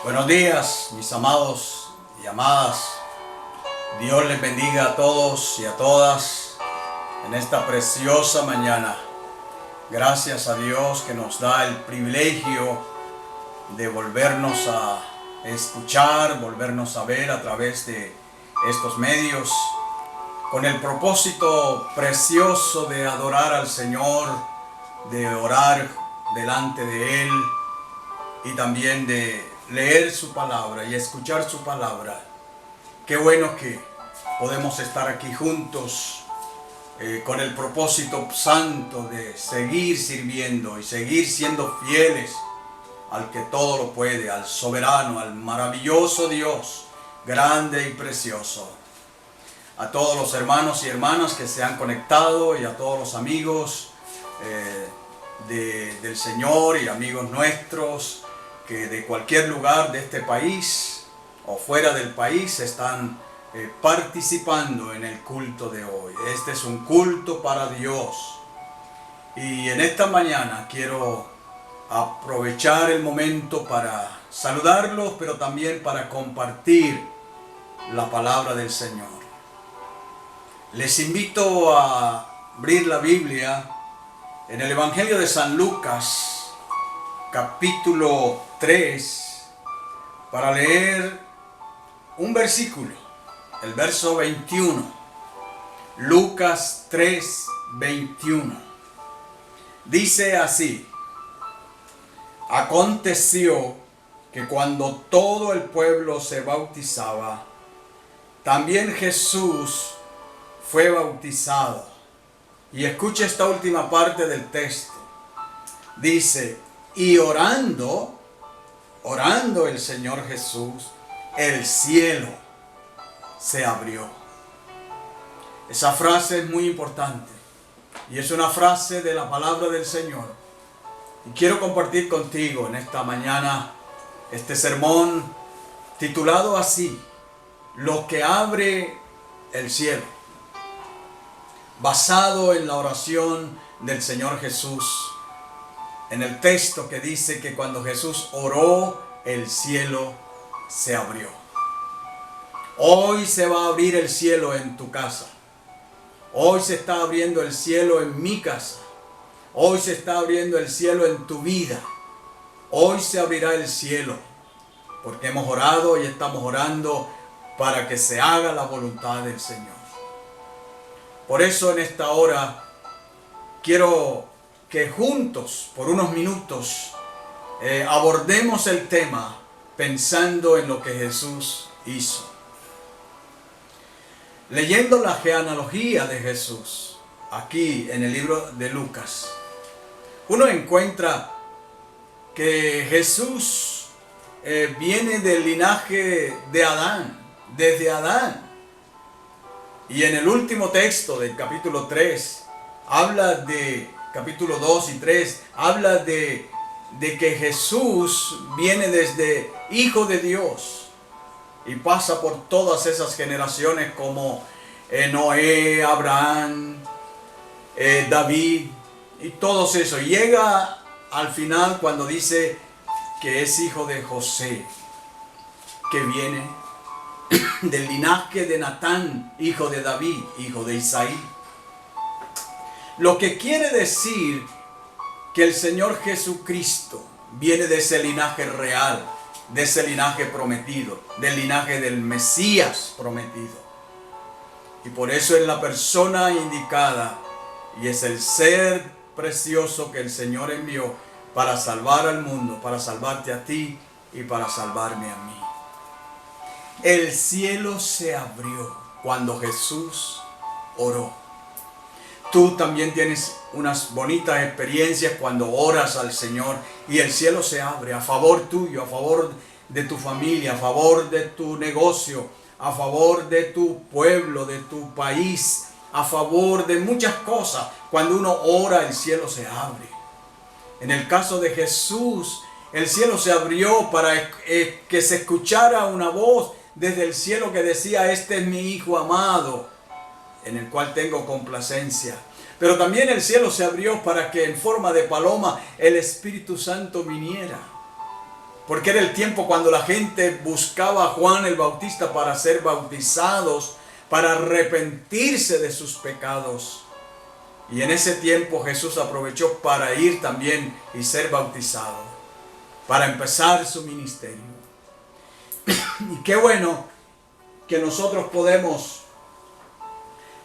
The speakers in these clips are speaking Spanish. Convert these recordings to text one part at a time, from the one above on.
Buenos días, mis amados y amadas. Dios les bendiga a todos y a todas en esta preciosa mañana. Gracias a Dios que nos da el privilegio de volvernos a escuchar, volvernos a ver a través de estos medios, con el propósito precioso de adorar al Señor, de orar delante de Él y también de leer su palabra y escuchar su palabra. Qué bueno que podemos estar aquí juntos con el propósito santo de seguir sirviendo y seguir siendo fieles al que todo lo puede, al soberano, al maravilloso Dios, grande y precioso. A todos los hermanos y hermanas que se han conectado y a todos los amigos del Señor y amigos nuestros que de cualquier lugar de este país o fuera del país están participando en el culto de hoy. Este es un culto para Dios. Y en esta mañana quiero aprovechar el momento para saludarlos, pero también para compartir la palabra del Señor. Les invito a abrir la Biblia en el Evangelio de San Lucas, capítulo 3, para leer un versículo, el verso 21. Lucas 3, 21. Dice así: aconteció que cuando todo el pueblo se bautizaba, también Jesús fue bautizado. Y escucha esta última parte del texto. Dice: y orando el Señor Jesús, el cielo se abrió. Esa frase es muy importante y es una frase de la palabra del Señor. Y quiero compartir contigo en esta mañana este sermón titulado así: lo que abre el cielo, basado en la oración del Señor Jesús. En el texto que dice que cuando Jesús oró, el cielo se abrió. Hoy se va a abrir el cielo en tu casa. Hoy se está abriendo el cielo en mi casa. Hoy se está abriendo el cielo en tu vida. Hoy se abrirá el cielo porque hemos orado y estamos orando para que se haga la voluntad del Señor. Por eso en esta hora quiero que juntos, por unos minutos, abordemos el tema pensando en lo que Jesús hizo. Leyendo la genealogía de Jesús, aquí en el libro de Lucas, uno encuentra que Jesús viene del linaje de Adán, desde Adán. Y en el último texto del capítulo 3, capítulo 2 y 3, habla de que Jesús viene desde Hijo de Dios y pasa por todas esas generaciones como Noé, Abraham, David y todos esos. Llega al final cuando dice que es hijo de José, que viene del linaje de Natán, hijo de David, hijo de Isaí. Lo que quiere decir que el Señor Jesucristo viene de ese linaje real, de ese linaje prometido, del linaje del Mesías prometido. Y por eso es la persona indicada y es el ser precioso que el Señor envió para salvar al mundo, para salvarte a ti y para salvarme a mí. El cielo se abrió cuando Jesús oró. Tú también tienes unas bonitas experiencias cuando oras al Señor y el cielo se abre a favor tuyo, a favor de tu familia, a favor de tu negocio, a favor de tu pueblo, de tu país, a favor de muchas cosas. Cuando uno ora, el cielo se abre. En el caso de Jesús, el cielo se abrió para que se escuchara una voz desde el cielo que decía: este es mi Hijo amado, en el cual tengo complacencia. Pero también el cielo se abrió para que en forma de paloma el Espíritu Santo viniera. porque era el tiempo cuando la gente buscaba a Juan el Bautista para ser bautizados, para arrepentirse de sus pecados. Y en ese tiempo Jesús aprovechó para ir también y ser bautizado, para empezar su ministerio. Y qué bueno que nosotros podemos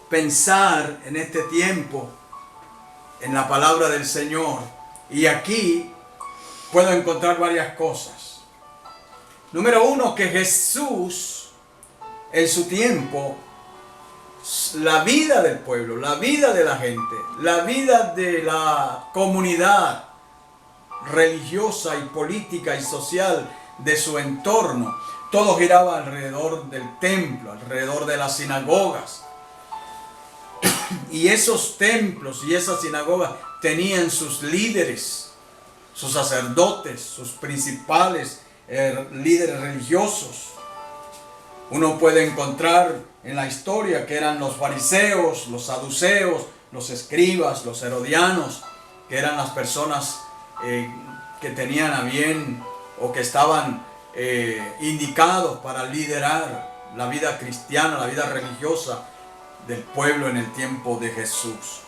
pensar en este tiempo en la palabra del Señor. Y aquí puedo encontrar varias cosas. Número uno, que Jesús en su tiempo, la vida del pueblo, la vida de la gente, la vida de la comunidad religiosa y política y social de su entorno, todo giraba alrededor del templo, alrededor de las sinagogas. Y esos templos y esas sinagogas tenían sus líderes, sus sacerdotes, sus principales líderes religiosos. Uno puede encontrar en la historia que eran los fariseos, los saduceos, los escribas, los herodianos, que eran las personas que tenían a bien o que estaban indicados para liderar la vida cristiana, la vida religiosa del pueblo en el tiempo de Jesús.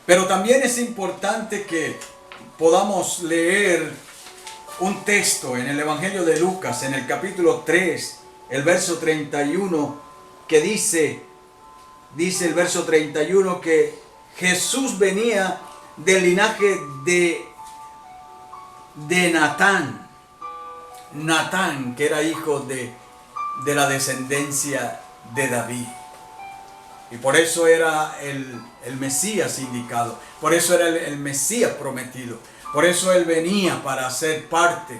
Pero también es importante que podamos leer un texto en el Evangelio de Lucas, en el capítulo 3, el verso 31, que dice el verso 31 que Jesús venía del linaje de Natán, que era hijo de la descendencia de David. Y por eso era el Mesías indicado, por eso era el Mesías prometido, por eso él venía para ser parte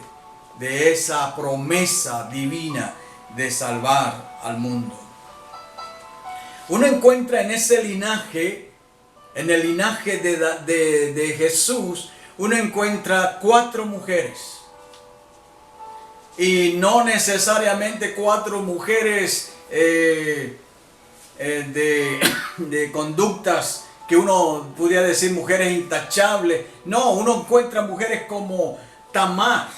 de esa promesa divina de salvar al mundo. Uno encuentra en ese linaje, en el linaje de Jesús, uno encuentra 4 mujeres. Y no necesariamente 4 mujeres de conductas que uno pudiera decir mujeres intachables. No, uno encuentra mujeres como Tamar.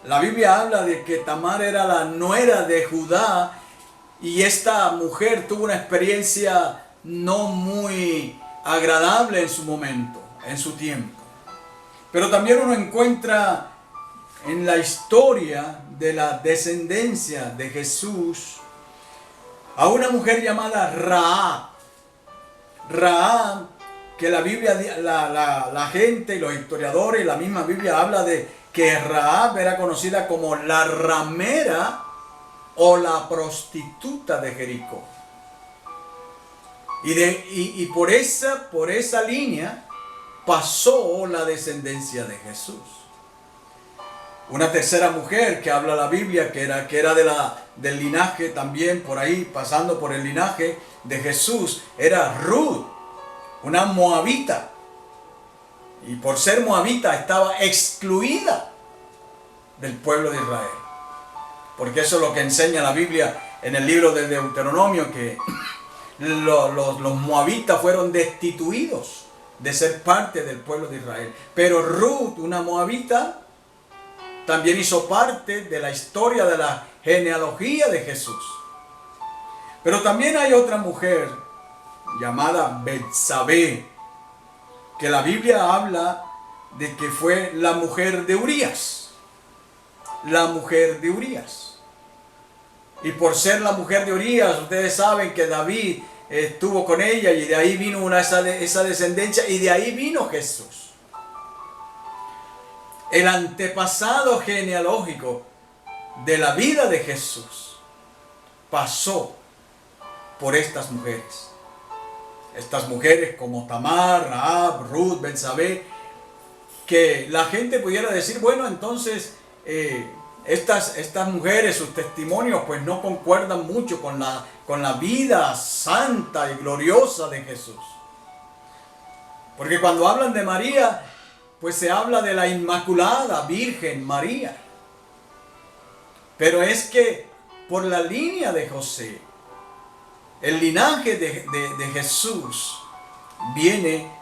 La Biblia habla de que Tamar era la nuera de Judá y esta mujer tuvo una experiencia no muy agradable en su momento, en su tiempo. Pero también uno encuentra en la historia de la descendencia de Jesús a una mujer llamada Rahab. Rahab, que la Biblia, la gente y los historiadores, la misma Biblia habla de que Rahab era conocida como la ramera o la prostituta de Jericó. Y por esa línea pasó la descendencia de Jesús. Una tercera mujer que habla la Biblia, que era del linaje también, por ahí, pasando por el linaje de Jesús, era Ruth, una moabita. Y por ser moabita estaba excluida del pueblo de Israel. Porque eso es lo que enseña la Biblia en el libro de Deuteronomio, que los moabitas fueron destituidos de ser parte del pueblo de Israel. Pero Ruth, una moabita, también hizo parte de la historia de la genealogía de Jesús. Pero también hay otra mujer llamada Betsabé, que la Biblia habla de que fue la mujer de Urías. La mujer de Urías. Y por ser la mujer de Urías, ustedes saben que David estuvo con ella y de ahí vino esa descendencia y de ahí vino Jesús. El antepasado genealógico de la vida de Jesús pasó por estas mujeres. Estas mujeres como Tamar, Rahab, Ruth, Betsabé, que la gente pudiera decir, bueno, entonces estas mujeres, sus testimonios pues no concuerdan mucho con la vida santa y gloriosa de Jesús. Porque cuando hablan de María, pues se habla de la Inmaculada Virgen María. Pero es que por la línea de José, el linaje de Jesús viene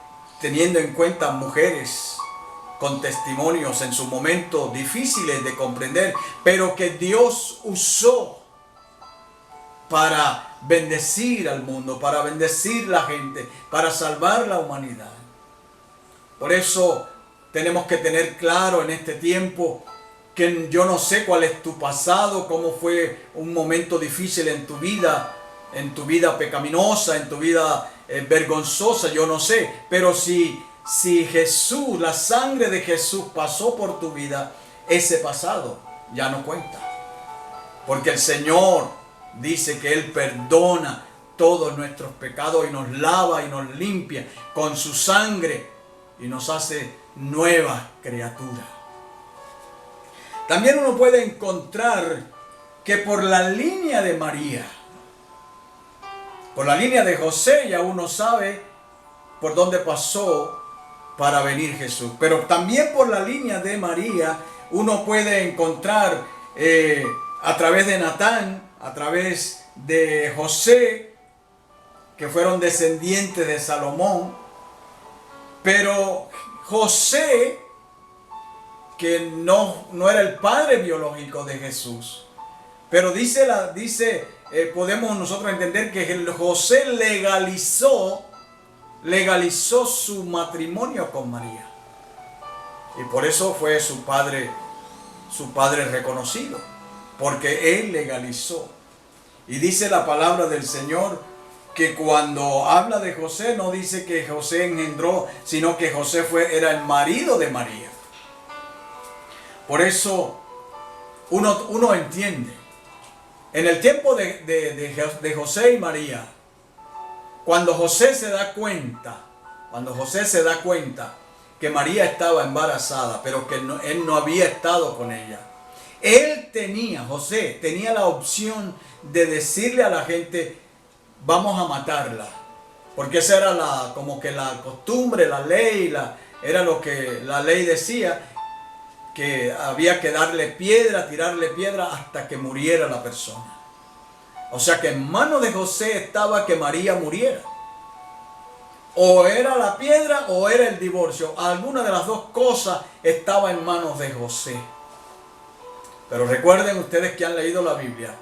teniendo en cuenta mujeres con testimonios en su momento difíciles de comprender, pero que Dios usó para bendecir al mundo, para bendecir la gente, para salvar la humanidad. Por eso tenemos que tener claro en este tiempo que yo no sé cuál es tu pasado, cómo fue un momento difícil en tu vida pecaminosa, en tu vida vergonzosa, yo no sé. Pero si Jesús, la sangre de Jesús pasó por tu vida, ese pasado ya no cuenta. Porque el Señor dice que Él perdona todos nuestros pecados y nos lava y nos limpia con su sangre y nos hace nuevas criaturas. También uno puede encontrar que por la línea de María, por la línea de José, ya uno sabe por dónde pasó para venir Jesús. Pero también por la línea de María uno puede encontrar a través de Natán, a través de José, que fueron descendientes de Salomón. Pero José, que no era el padre biológico de Jesús, pero podemos nosotros entender que José legalizó su matrimonio con María, y por eso fue su padre reconocido, porque él legalizó. Y dice la palabra del Señor que cuando habla de José, no dice que José engendró, sino que José era el marido de María. Por eso uno entiende. En el tiempo de José y María, cuando José se da cuenta que María estaba embarazada, pero que él no había estado con ella, José tenía la opción de decirle a la gente: vamos a matarla, porque esa era como que la costumbre, la ley, era lo que la ley decía, que había que tirarle piedra hasta que muriera la persona. O sea que en manos de José estaba que María muriera. O era la piedra o era el divorcio. Alguna de las dos cosas estaba en manos de José. Pero recuerden ustedes que han leído la Biblia,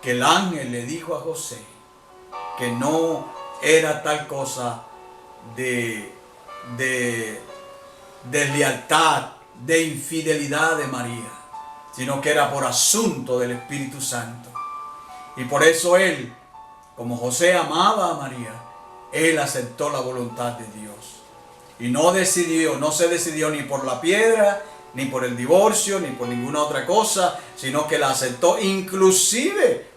que el ángel le dijo a José que no era tal cosa de deslealtad, de infidelidad de María, sino que era por asunto del Espíritu Santo. Y por eso él, como José amaba a María, él aceptó la voluntad de Dios. Y no se decidió ni por la piedra, ni por el divorcio, ni por ninguna otra cosa, sino que la aceptó. Inclusive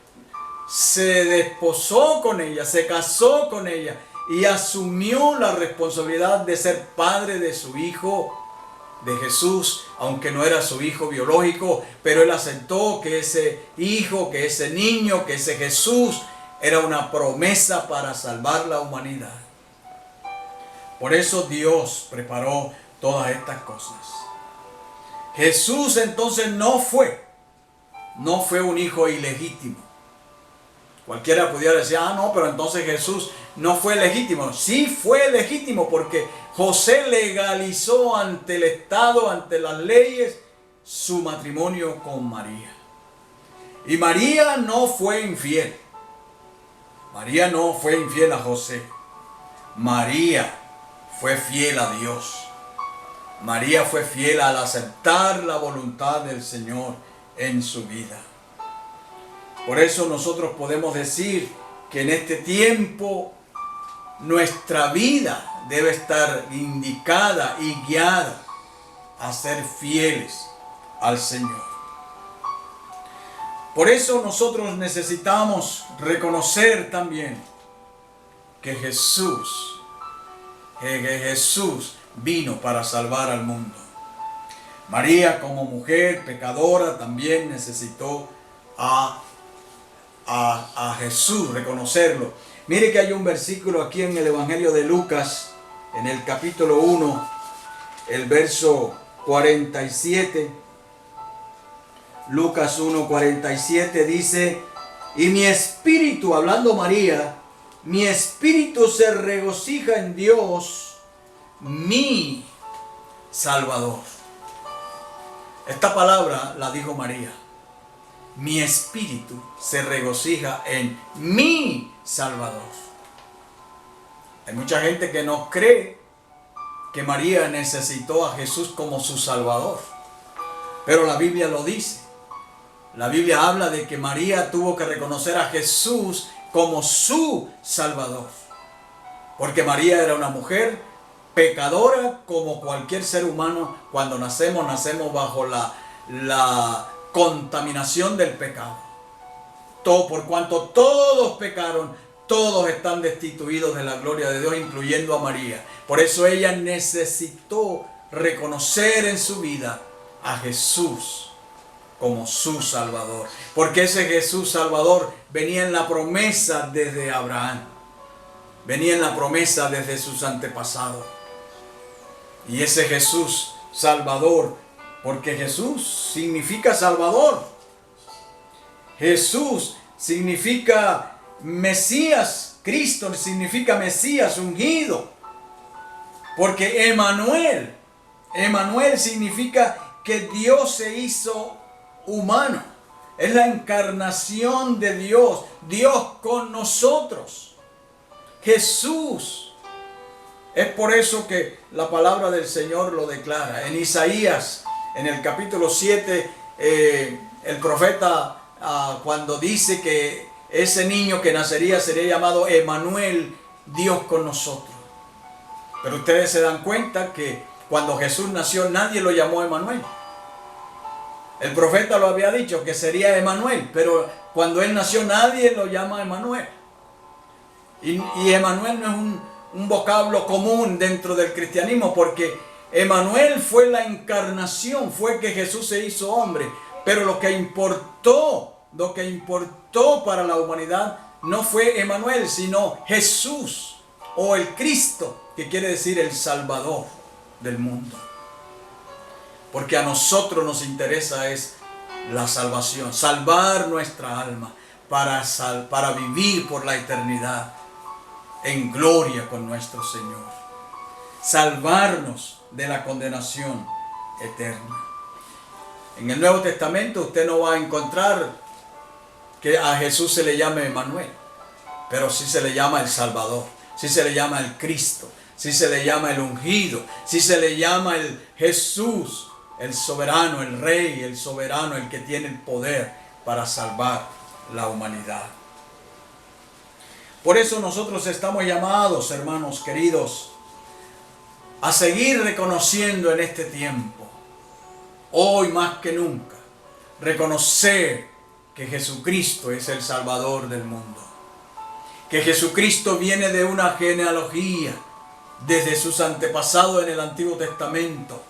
se desposó con ella, se casó con ella y asumió la responsabilidad de ser padre de su hijo, de Jesús, aunque no era su hijo biológico, pero él aceptó que ese hijo, que ese niño, que ese Jesús era una promesa para salvar la humanidad. Por eso Dios preparó todas estas cosas. Jesús entonces no fue un hijo ilegítimo. Cualquiera pudiera decir: no, pero entonces Jesús no fue legítimo. Sí fue legítimo, porque José legalizó ante el Estado, ante las leyes, su matrimonio con María. Y María no fue infiel. María no fue infiel a José. María fue fiel a Dios. María fue fiel al aceptar la voluntad del Señor en su vida. Por eso nosotros podemos decir que en este tiempo nuestra vida debe estar indicada y guiada a ser fieles al Señor. Por eso nosotros necesitamos reconocer también que Jesús vino para salvar al mundo. María, como mujer pecadora, también necesitó a Jesús, reconocerlo. Mire que hay un versículo aquí en el Evangelio de Lucas, en el capítulo 1, el verso 47. Lucas 1:47 dice: y mi espíritu, hablando María, mi espíritu se regocija en Dios, mi Salvador. Esta palabra la dijo María. Mi espíritu se regocija en mi Salvador. Hay mucha gente que no cree que María necesitó a Jesús como su Salvador. Pero la Biblia lo dice. La Biblia habla de que María tuvo que reconocer a Jesús como su Salvador. Porque María era una mujer pecadora como cualquier ser humano. Cuando nacemos bajo la contaminación del pecado. Todo, por cuanto todos pecaron, todos están destituidos de la gloria de Dios, incluyendo a María. Por eso ella necesitó reconocer en su vida a Jesús como su Salvador. Porque ese Jesús Salvador venía en la promesa desde Abraham. Venía en la promesa desde sus antepasados. Y ese Jesús Salvador, porque Jesús significa Salvador. Jesús significa Mesías. Cristo significa Mesías ungido. Porque Emmanuel significa que Dios se hizo humano. Es la encarnación de Dios. Dios con nosotros. Jesús. Es por eso que la palabra del Señor lo declara. En Isaías, en el capítulo 7, el profeta cuando dice que ese niño que nacería sería llamado Emmanuel, Dios con nosotros. Pero ustedes se dan cuenta que cuando Jesús nació nadie lo llamó Emmanuel. El profeta lo había dicho que sería Emmanuel, pero cuando él nació nadie lo llama Emmanuel. Y Emmanuel no es un vocablo común dentro del cristianismo, porque Emmanuel fue la encarnación, fue que Jesús se hizo hombre. Pero lo que importó para la humanidad no fue Emmanuel, sino Jesús o el Cristo, que quiere decir el Salvador del mundo. Porque a nosotros nos interesa es la salvación, salvar nuestra alma para vivir por la eternidad en gloria con nuestro Señor. Salvarnos de la condenación eterna. En el Nuevo Testamento usted no va a encontrar que a Jesús se le llame Emmanuel, pero sí se le llama el Salvador, sí se le llama el Cristo, sí se le llama el ungido, sí se le llama el Jesús, el soberano, el Rey, el soberano, el que tiene el poder para salvar la humanidad. Por eso nosotros estamos llamados, hermanos queridos, a seguir reconociendo en este tiempo, hoy más que nunca, reconocer que Jesucristo es el Salvador del mundo. Que Jesucristo viene de una genealogía desde sus antepasados en el Antiguo Testamento.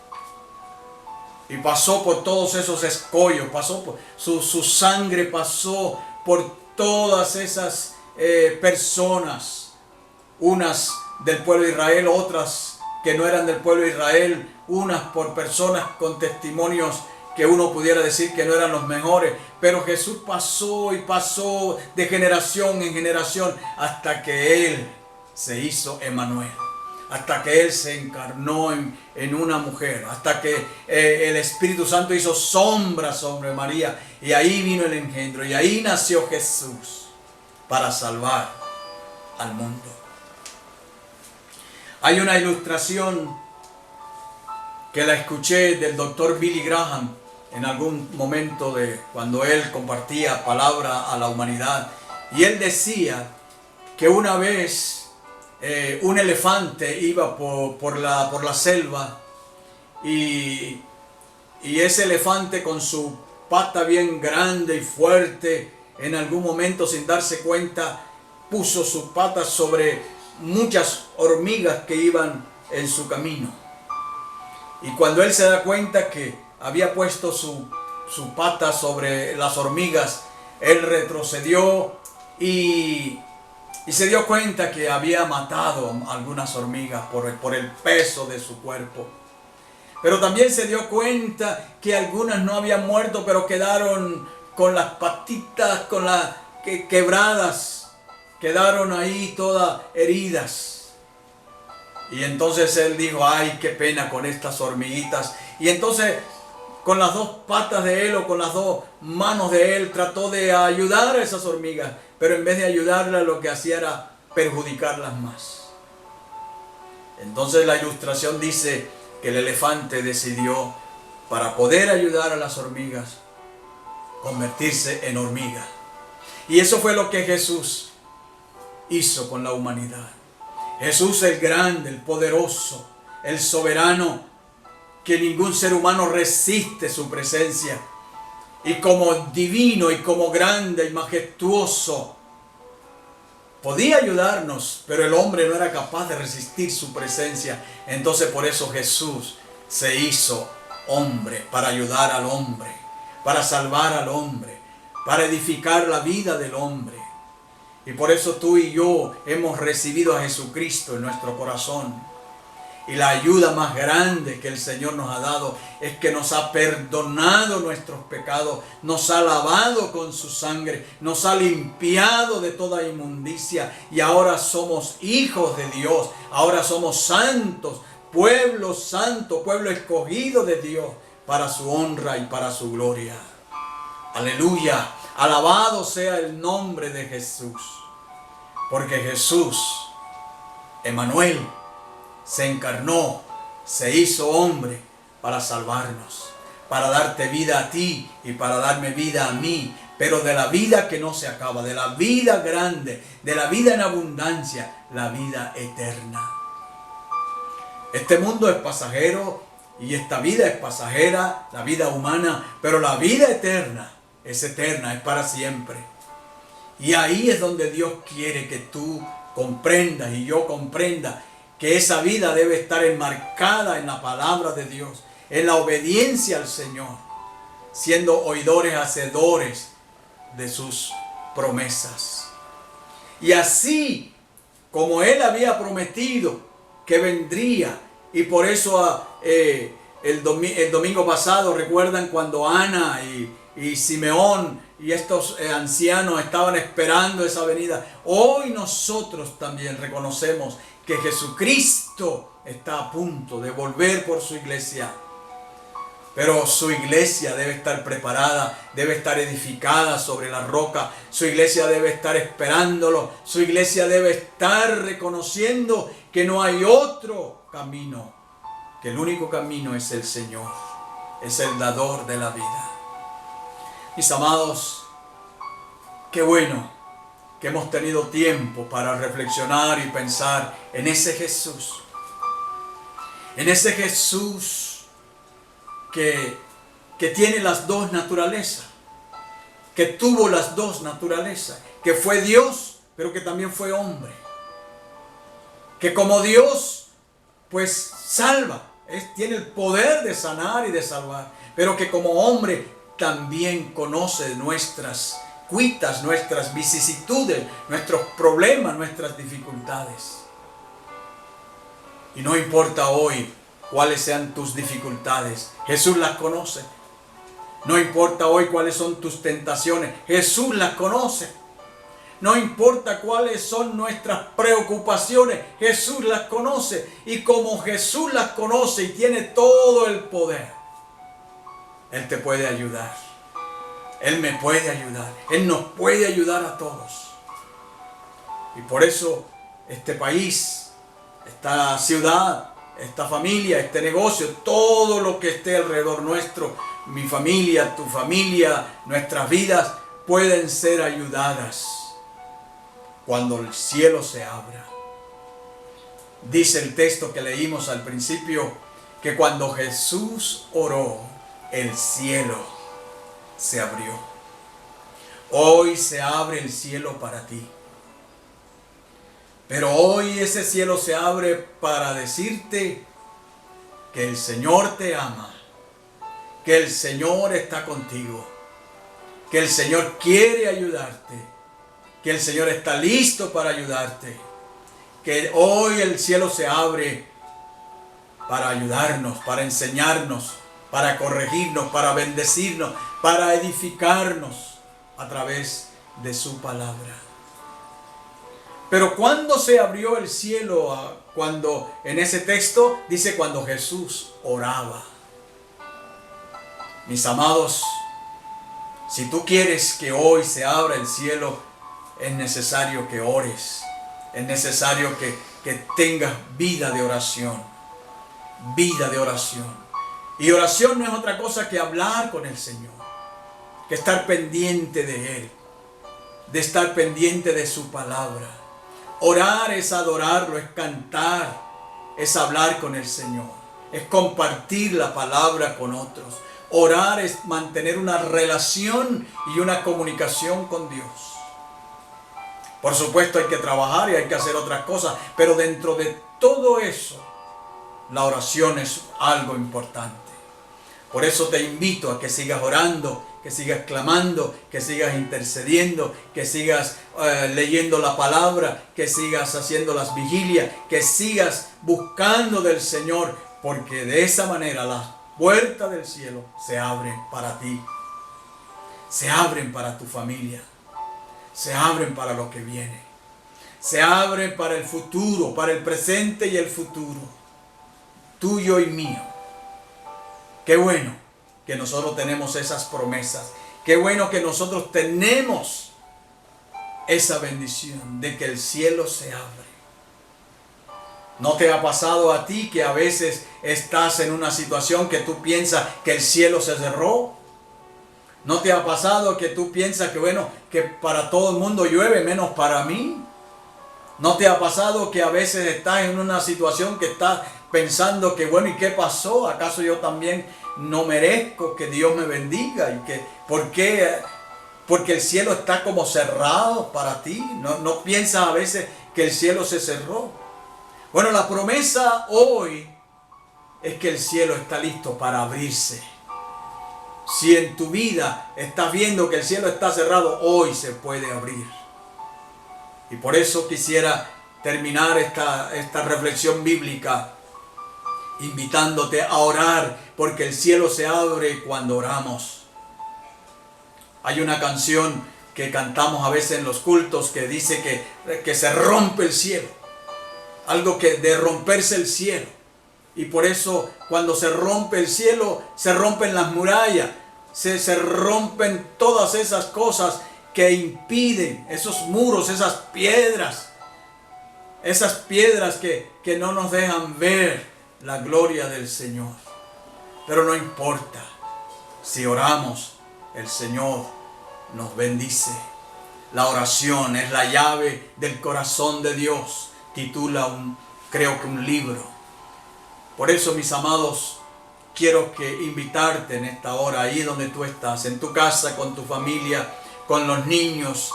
Y pasó por todos esos escollos, pasó por su sangre, pasó por todas esas personas, unas del pueblo de Israel, otras que no eran del pueblo de Israel, unas por personas con testimonios que uno pudiera decir que no eran los mejores, pero Jesús pasó y pasó de generación en generación hasta que Él se hizo Emmanuel, hasta que Él se encarnó en una mujer, hasta que el Espíritu Santo hizo sombra sobre María, y ahí vino el engendro, y ahí nació Jesús para salvar al mundo. Hay una ilustración que la escuché del doctor Billy Graham en algún momento de cuando él compartía palabra a la humanidad, y él decía que una vez un elefante iba por la selva, y ese elefante con su pata bien grande y fuerte, en algún momento sin darse cuenta puso sus patas sobre muchas hormigas que iban en su camino. Y cuando él se da cuenta que había puesto su pata sobre las hormigas, él retrocedió y se dio cuenta que había matado algunas hormigas por el peso de su cuerpo. Pero también se dio cuenta que algunas no habían muerto, pero quedaron con las patitas quebradas, quedaron ahí todas heridas. Y entonces él dijo, ay, qué pena con estas hormiguitas. Y entonces con las dos patas de él o con las dos manos de él trató de ayudar a esas hormigas. Pero en vez de ayudarlas, lo que hacía era perjudicarlas más. Entonces la ilustración dice que el elefante decidió, para poder ayudar a las hormigas, convertirse en hormiga. Y eso fue lo que Jesús hizo con la humanidad. Jesús el grande, el poderoso, el soberano, que ningún ser humano resiste su presencia. Y como divino y como grande y majestuoso, podía ayudarnos, pero el hombre no era capaz de resistir su presencia. Entonces por eso Jesús se hizo hombre, para ayudar al hombre, para salvar al hombre, para edificar la vida del hombre. Y por eso tú y yo hemos recibido a Jesucristo en nuestro corazón. Y la ayuda más grande que el Señor nos ha dado es que nos ha perdonado nuestros pecados, nos ha lavado con su sangre, nos ha limpiado de toda inmundicia y ahora somos hijos de Dios, ahora somos santos, pueblo santo, pueblo escogido de Dios para su honra y para su gloria. Aleluya, alabado sea el nombre de Jesús, porque Jesús, Emmanuel, se encarnó, se hizo hombre para salvarnos, para darte vida a ti y para darme vida a mí, pero de la vida que no se acaba, de la vida grande, de la vida en abundancia, la vida eterna. Este mundo es pasajero y esta vida es pasajera, la vida humana, pero la vida eterna, es para siempre. Y ahí es donde Dios quiere que tú comprendas y yo comprenda que esa vida debe estar enmarcada en la palabra de Dios, en la obediencia al Señor, siendo oidores, hacedores de sus promesas. Y así como Él había prometido que vendría, y por eso el domingo pasado, recuerdan cuando Ana y Simeón y estos ancianos estaban esperando esa venida. Hoy nosotros también reconocemos que Jesucristo está a punto de volver por su iglesia. Pero su iglesia debe estar preparada, debe estar edificada sobre la roca. Su iglesia debe estar esperándolo. Su iglesia debe estar reconociendo que no hay otro camino, que el único camino es el Señor, es el dador de la vida. Mis amados, qué bueno que hemos tenido tiempo para reflexionar y pensar en ese Jesús. En ese Jesús que tiene las dos naturalezas, que tuvo las dos naturalezas, que fue Dios, pero que también fue hombre. Que como Dios, pues salva, tiene el poder de sanar y de salvar, pero que como hombre también conoce nuestras cuitas, nuestras vicisitudes, nuestros problemas, nuestras dificultades. Y no importa hoy cuáles sean tus dificultades, Jesús las conoce. No importa hoy cuáles son tus tentaciones, Jesús las conoce. No importa cuáles son nuestras preocupaciones, Jesús las conoce. Y como Jesús las conoce y tiene todo el poder, Él te puede ayudar. Él me puede ayudar. Él nos puede ayudar a todos. Y por eso este país, esta ciudad, esta familia, este negocio, todo lo que esté alrededor nuestro, mi familia, tu familia, nuestras vidas, pueden ser ayudadas cuando el cielo se abra. Dice el texto que leímos al principio que cuando Jesús oró, el cielo se abrió. Hoy se abre el cielo para ti. Pero hoy ese cielo se abre para decirte que el Señor te ama, que el Señor está contigo, que el Señor quiere ayudarte, que el Señor está listo para ayudarte, que hoy el cielo se abre para ayudarnos, para enseñarnos, para corregirnos, para bendecirnos, para edificarnos a través de su palabra. Pero ¿cuándo se abrió el cielo cuando en ese texto dice cuando Jesús oraba. Mis amados, si tú quieres que hoy se abra el cielo, es necesario que ores. Es necesario que tengas vida de oración. Vida de oración. Y oración no es otra cosa que hablar con el Señor. Que estar pendiente de Él. De estar pendiente de su palabra. Orar es adorarlo, es cantar, es hablar con el Señor. Es compartir la palabra con otros. Orar es mantener una relación y una comunicación con Dios. Por supuesto hay que trabajar y hay que hacer otras cosas, pero dentro de todo eso, la oración es algo importante. Por eso te invito a que sigas orando, que sigas clamando, que sigas intercediendo, que sigas leyendo la palabra, que sigas haciendo las vigilias, que sigas buscando del Señor, porque de esa manera las puertas del cielo se abren para ti, se abren para tu familia, se abren para lo que viene, se abren para el futuro, para el presente y el futuro, tuyo y mío. Qué bueno que nosotros tenemos esas promesas, qué bueno que nosotros tenemos esa bendición de que el cielo se abre. ¿No te ha pasado a ti que a veces estás en una situación que tú piensas que el cielo se cerró? ¿No te ha pasado que tú piensas que bueno, que para todo el mundo llueve menos para mí? ¿No te ha pasado que a veces estás en una situación que estás pensando que bueno, ¿y qué pasó? ¿Acaso yo también no merezco que Dios me bendiga? ¿Y que por qué? Porque el cielo está como cerrado para ti. ¿No piensas a veces que el cielo se cerró? Bueno, la promesa hoy es que el cielo está listo para abrirse. Si en tu vida estás viendo que el cielo está cerrado, hoy se puede abrir. Y por eso quisiera terminar esta reflexión bíblica invitándote a orar, porque el cielo se abre cuando oramos. Hay una canción que cantamos a veces en los cultos que dice que se rompe el cielo. Algo que de romperse el cielo. Y por eso cuando se rompe el cielo, se rompen las murallas, se rompen todas esas cosas que impiden, esos muros, esas piedras que no nos dejan ver la gloria del Señor. Pero no importa, si oramos, el Señor nos bendice. La oración es la llave del corazón de Dios. Titula creo que un libro. Por eso, mis amados, quiero invitarte en esta hora, ahí donde tú estás, en tu casa, con tu familia, con los niños,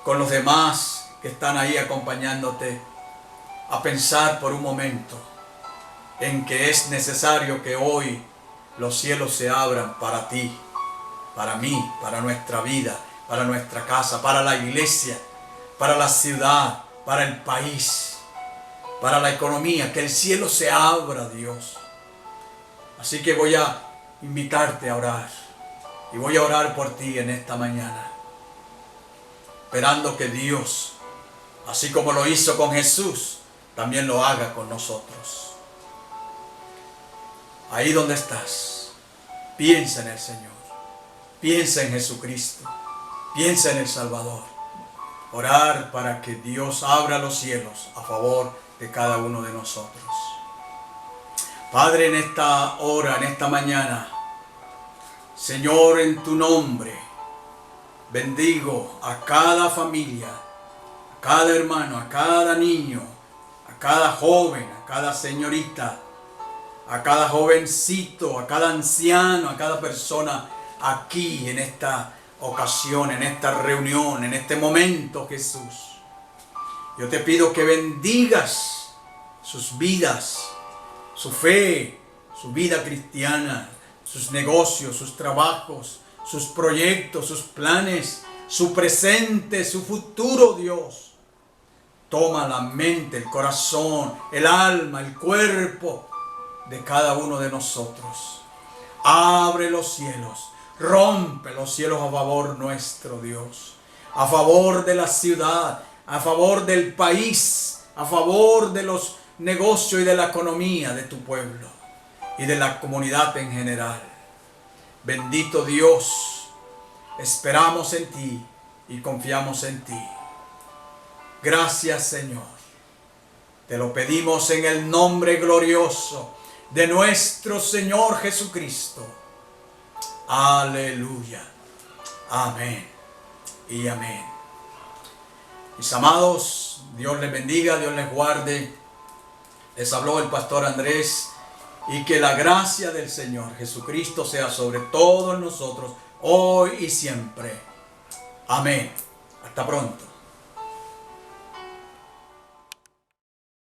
con los demás que están ahí acompañándote, a pensar por un momento en que es necesario que hoy los cielos se abran para ti, para mí, para nuestra vida, para nuestra casa, para la iglesia, para la ciudad, para el país, para la economía, que el cielo se abra, Dios. Así que voy a invitarte a orar, y voy a orar por ti en esta mañana, esperando que Dios, así como lo hizo con Jesús, también lo haga con nosotros. Ahí donde estás, piensa en el Señor, piensa en Jesucristo, piensa en el Salvador. Orar para que Dios abra los cielos a favor de cada uno de nosotros. Padre, en esta hora, en esta mañana, Señor, en tu nombre, bendigo a cada familia, a cada hermano, a cada niño, a cada joven, a cada señorita, a cada jovencito, a cada anciano, a cada persona aquí en esta ocasión, en esta reunión, en este momento, Jesús. Yo te pido que bendigas sus vidas, su fe, su vida cristiana, sus negocios, sus trabajos, sus proyectos, sus planes, su presente, su futuro, Dios. Toma la mente, el corazón, el alma, el cuerpo de cada uno de nosotros. Abre los cielos, rompe los cielos a favor nuestro, Dios, a favor de la ciudad, a favor del país, a favor de los negocio y de la economía de tu pueblo y de la comunidad en general. Bendito Dios, esperamos en ti y confiamos en ti. Gracias, Señor. Te lo pedimos en el nombre glorioso de nuestro Señor Jesucristo. Aleluya. Amén y amén. Mis amados, Dios les bendiga, Dios les guarde. Les habló el pastor Andrés, y que la gracia del Señor Jesucristo sea sobre todos nosotros, hoy y siempre. Amén. Hasta pronto.